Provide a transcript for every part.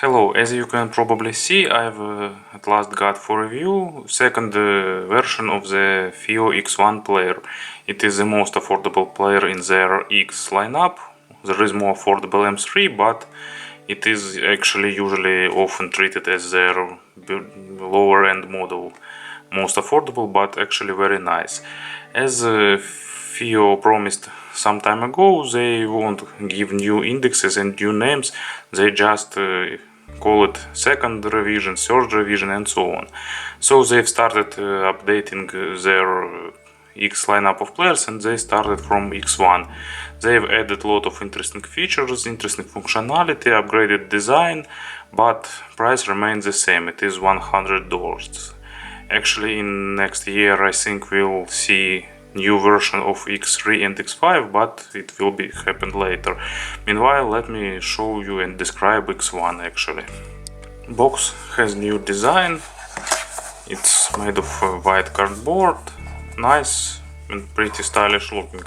Hello, as you can probably see, I've at last got for review second version of the Fiio X1 player. It is the most affordable player in their X lineup. There is more affordable M3, but it is actually usually often treated as their lower end model. Most affordable, but actually very nice. As Fiio promised some time ago, they won't give new indexes and new names, they just call it second revision, third revision and so on. So they've started updating their X lineup of players, and they started from X1. They've added a lot of interesting features, interesting functionality, upgraded design, but price remains the same, it is $100. Actually, in next year I think we'll see new version of X3 and X5, but it will be happen later. Meanwhile, let me show you and describe X1 actually. Box has new design. It's made of white cardboard, nice and pretty stylish looking.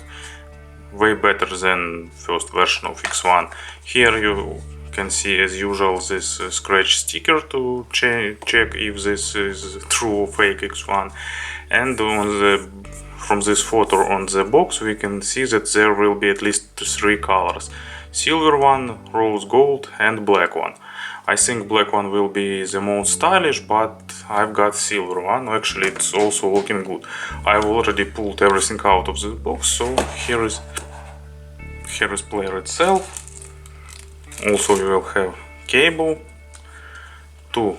Way better than first version of X1. Here you can see as usual this scratch sticker to check if this is true or fake X1, and from this photo on the box we can see that there will be at least three colors: silver one, rose gold and black one. I think black one will be the most stylish, but I've got silver one. Actually, it's also looking good. I've already pulled everything out of the box, so here is player itself. Also you will have cable, two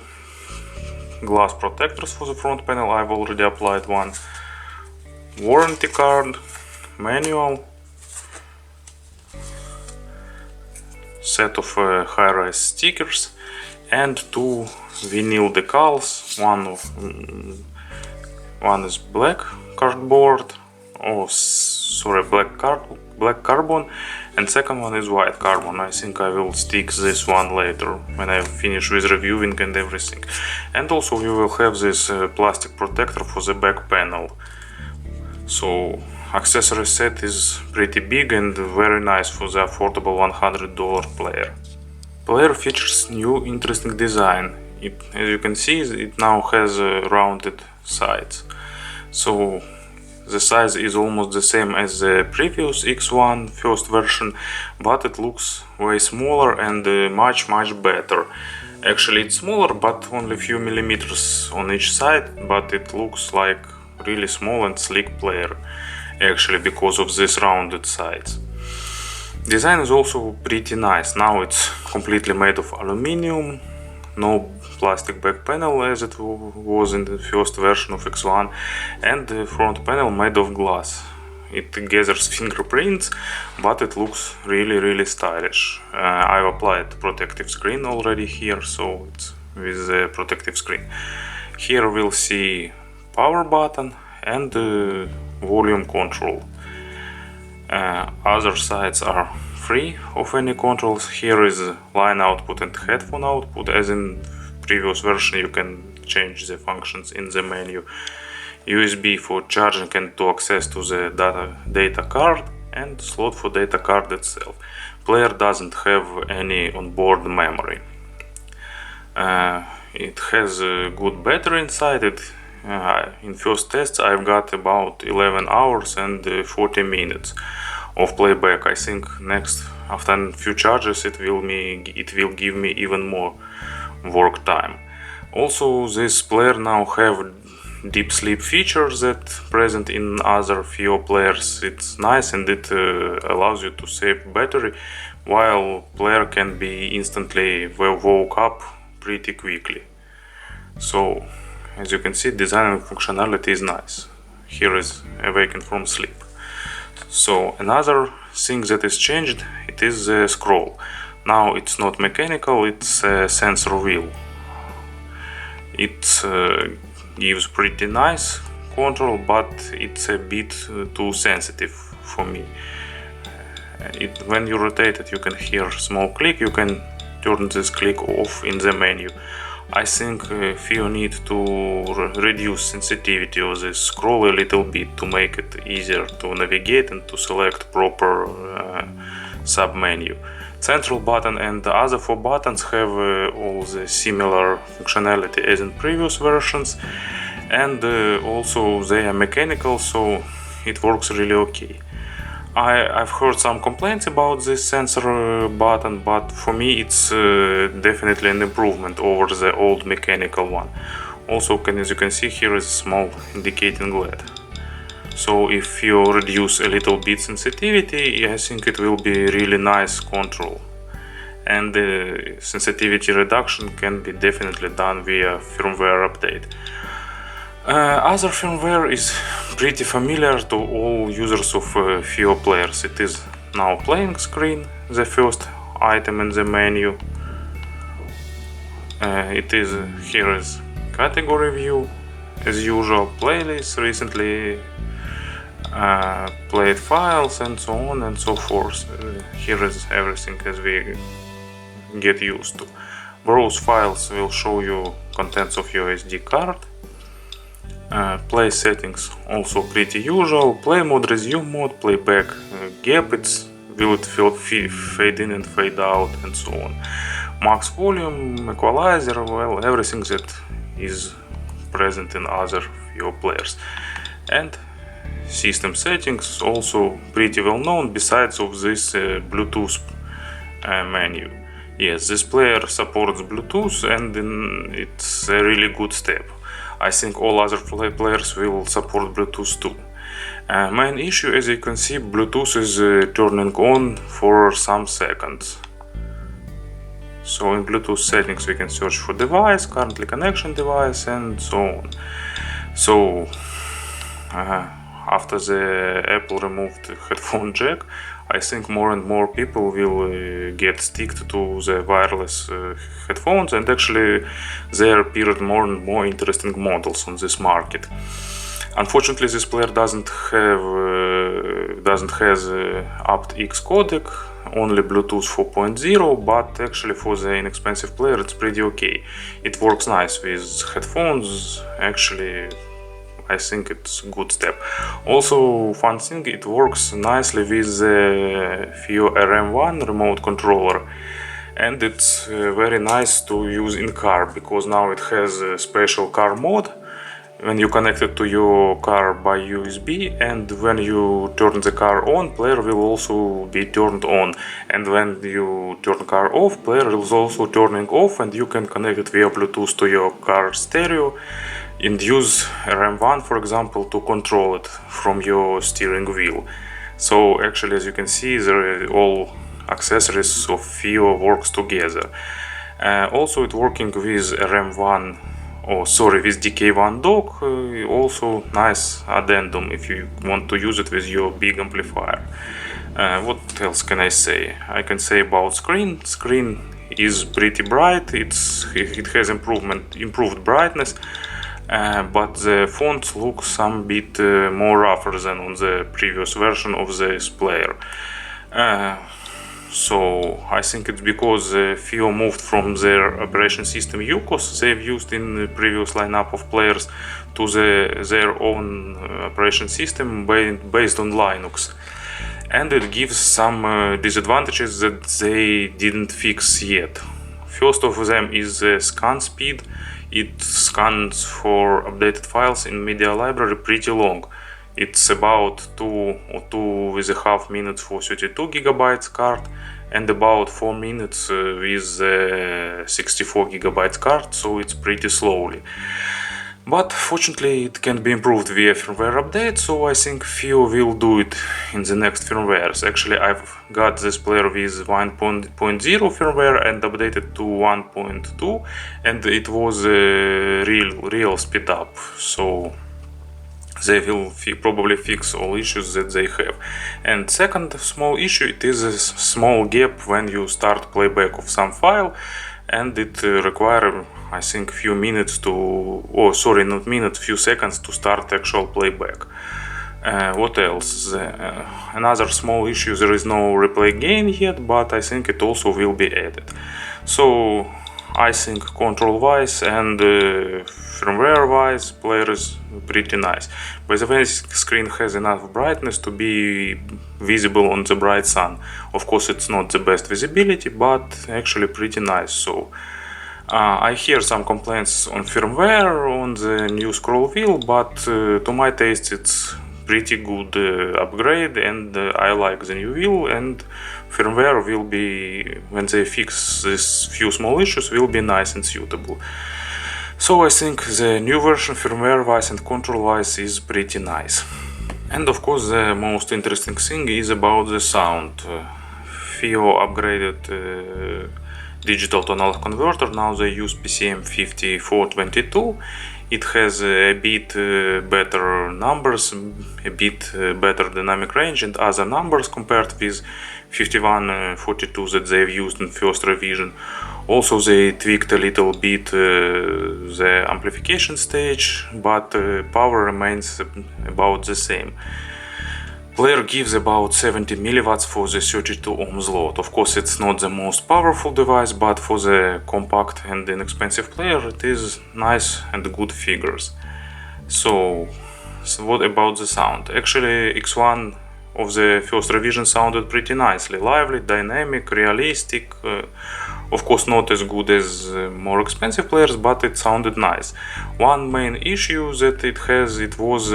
glass protectors for the front panel, I've already applied one, warranty card, manual, set of high-rise stickers, and two vinyl decals. One is black cardboard, black carbon, and second one is white carbon. I think I will stick this one later when I finish with reviewing and everything. And also you will have this plastic protector for the back panel. So accessory set is pretty big and very nice for the affordable $100 player. Player features new interesting design. As you can see, it now has rounded sides. So the size is almost the same as the previous X1 first version, but it looks way smaller and much better. Actually, it's smaller, but only a few millimeters on each side, but it looks like really small and sleek player, actually, because of these rounded sides. Design is also pretty nice. Now it's completely made of aluminum, no plastic back panel as it was in the first version of X1, and the front panel made of glass. It gathers fingerprints, but it looks really stylish. I've applied protective screen already here, so it's with the protective screen. Here we'll see power button and volume control. Other sides are free of any controls. Here is line output and headphone output. As in previous version, you can change the functions in the menu. USB for charging and to access to the data card, and slot for data card itself. Player doesn't have any onboard memory. It has a good battery inside it. In first tests I've got about 11 hours and 40 minutes of playback. I think next, after a few charges, it will give me even more work time. Also, this player now have deep sleep features that present in other Fiio players. It's nice, and it allows you to save battery, while player can be instantly woke up pretty quickly. So as you can see, design and functionality is nice. Here is awaken from sleep. So another thing that is changed, it is the scroll. Now it's not mechanical, it's a sensor wheel. It gives pretty nice control, but it's a bit too sensitive for me. When you rotate it, you can hear a small click. You can turn this click off in the menu. I think Fiio need to reduce sensitivity of this scroll a little bit to make it easier to navigate and to select proper sub-menu. Central button and the other 4 buttons have all the similar functionality as in previous versions, and also they are mechanical, so it works really okay. I've heard some complaints about this sensor button, but for me it's definitely an improvement over the old mechanical one. Also, as you can see, here is a small indicating LED. So if you reduce a little bit sensitivity, I think it will be really nice control. And the sensitivity reduction can be definitely done via firmware update. Other firmware is pretty familiar to all users of Fiio players. It is now playing screen, the first item in the menu. Here is category view, as usual, playlist, recently played files, and so on and so forth. Here is everything as we get used to. Browse files will show you contents of your SD card. Play settings also pretty usual. Play mode, resume mode, playback gap, will it fade in and fade out, and so on. Max volume, equalizer, well, everything that is present in other Fiio players. And system settings also pretty well known besides of this Bluetooth menu. Yes, this player supports Bluetooth, and it's a really good step. I think all other players will support Bluetooth too. Main issue, as you can see, Bluetooth is turning on for some seconds. So in Bluetooth settings we can search for device, currently connection device, and so on. So after the Apple removed the headphone jack, I think more and more people will get sticked to the wireless headphones, and actually there appeared more and more interesting models on this market. Unfortunately, this player doesn't have aptX codec, only Bluetooth 4.0, but actually for the inexpensive player it's pretty okay. It works nice with headphones. Actually, I think it's a good step. Also, fun thing, it works nicely with the Fiio RM1 remote controller, and it's very nice to use in car, because now it has a special car mode when you connect it to your car by USB, and when you turn the car on, player will also be turned on, and when you turn car off, player is also turning off, and you can connect it via Bluetooth to your car stereo and use RM1, for example, to control it from your steering wheel. So actually, as you can see, all accessories of Fiio works together. Also, it's working with RM1, with DK1 dock. Also nice addendum if you want to use it with your big amplifier. What else can I say? I can say about screen. Screen is pretty bright. It has improved brightness. But the fonts look some bit more rougher than on the previous version of this player. So I think it's because Fiio moved from their operation system UCOS they've used in the previous lineup of players to their own operation system based on Linux. And it gives some disadvantages that they didn't fix yet. First of them is the scan speed. It scans for updated files in media library pretty long. It's about 2.5 minutes for 32 GB card, and about 4 minutes with 64 GB card, so it's pretty slowly. But fortunately it can be improved via firmware update, so I think Fiio will do it in the next firmwares. Actually, I've got this player with 1.0 firmware and updated to 1.2, and it was a real speed up. So they will probably fix all issues that they have. And second small issue, it is a small gap when you start playback of some file, and it requires, I think, few minutes few seconds to start actual playback. What else? Another small issue, there is no replay gain yet, but I think it also will be added. So I think control-wise and firmware-wise, player is pretty nice. By the way, screen has enough brightness to be visible on the bright sun. Of course, it's not the best visibility, but actually pretty nice. So I hear some complaints on firmware on the new scroll wheel, but to my taste it's pretty good upgrade, and I like the new wheel, and firmware will be, when they fix these few small issues, will be nice and suitable. So I think the new version firmware wise and control wise is pretty nice. And of course the most interesting thing is about the sound. Fiio upgraded digital to analog converter. Now they use PCM5422. It has a bit better numbers, a bit better dynamic range and other numbers compared with 5142 that they've used in first revision. Also they tweaked a little bit the amplification stage, but power remains about the same. Player gives about 70 milliwatts for the 32 ohms load. Of course it's not the most powerful device, but for the compact and inexpensive player it is nice and good figures. So what about the sound? Actually X1 of the first revision sounded pretty nicely, lively, dynamic, realistic. Of course not as good as more expensive players, but it sounded nice. One main issue that it was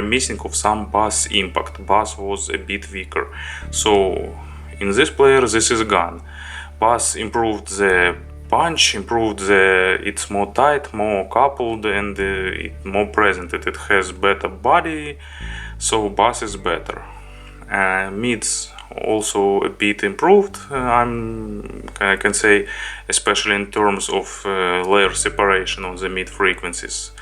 missing of some bass impact. Bass was a bit weaker. So in this player this is gone. Bass improved the punch, it's more tight, more coupled, and more present. It has better body, so bass is better. Mids also a bit improved, I can say, especially in terms of layer separation on the mid frequencies.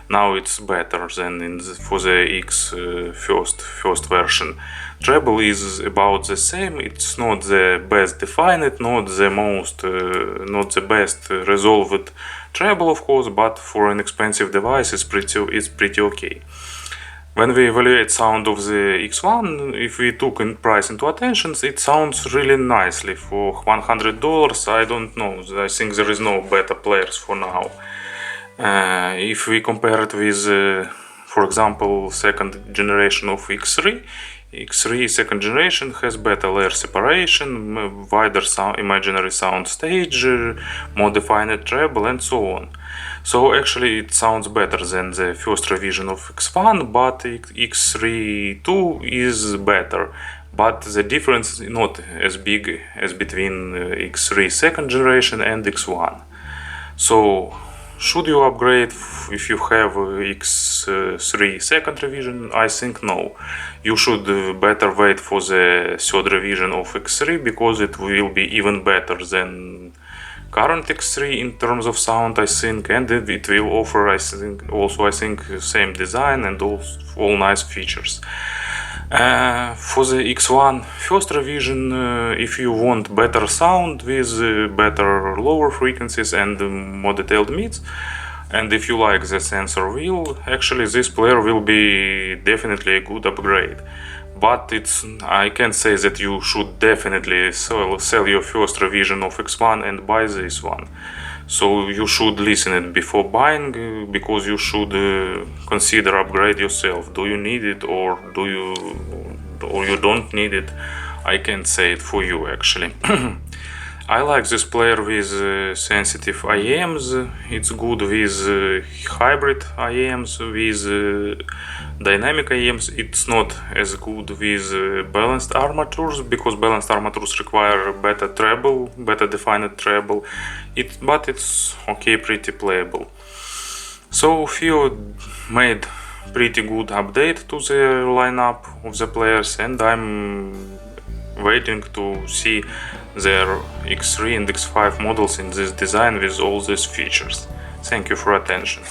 Now it's better than for the X first version. Treble is about the same. It's not the best defined, not the best resolved treble, of course, but for an expensive device it's pretty okay. When we evaluate sound of the X1, if we took in price into attention, it sounds really nicely. For $100, I don't know, I think there is no better players for now. If we compare it with, for example, second generation of X3 second generation has better layer separation, wider imaginary sound stage, more defined treble, and so on. So actually it sounds better than the first revision of X1, but X3-II is better. But the difference is not as big as between X3 second generation and X1. So should you upgrade if you have X3 second revision? I think no. You should better wait for the third revision of X3, because it will be even better than current X3 in terms of sound, I think, and it will offer, I think, same design and all nice features. For the X1 first revision, if you want better sound with better lower frequencies and more detailed mids, and if you like the sensor wheel, actually this player will be definitely a good upgrade. But I can't say that you should definitely sell your first revision of X1 and buy this one. So you should listen it before buying, because you should consider upgrade yourself. Do you need it, or you don't need it? I can't say it for you actually. I like this player with sensitive IEMs. It's good with hybrid IEMs, with dynamic IEMs. It's not as good with balanced armatures, because balanced armatures require better treble, better defined treble. But it's okay, pretty playable. So Fiio made pretty good update to the lineup of the players, and I'm waiting to see their X3 and X5 models in this design with all these features. Thank you for attention.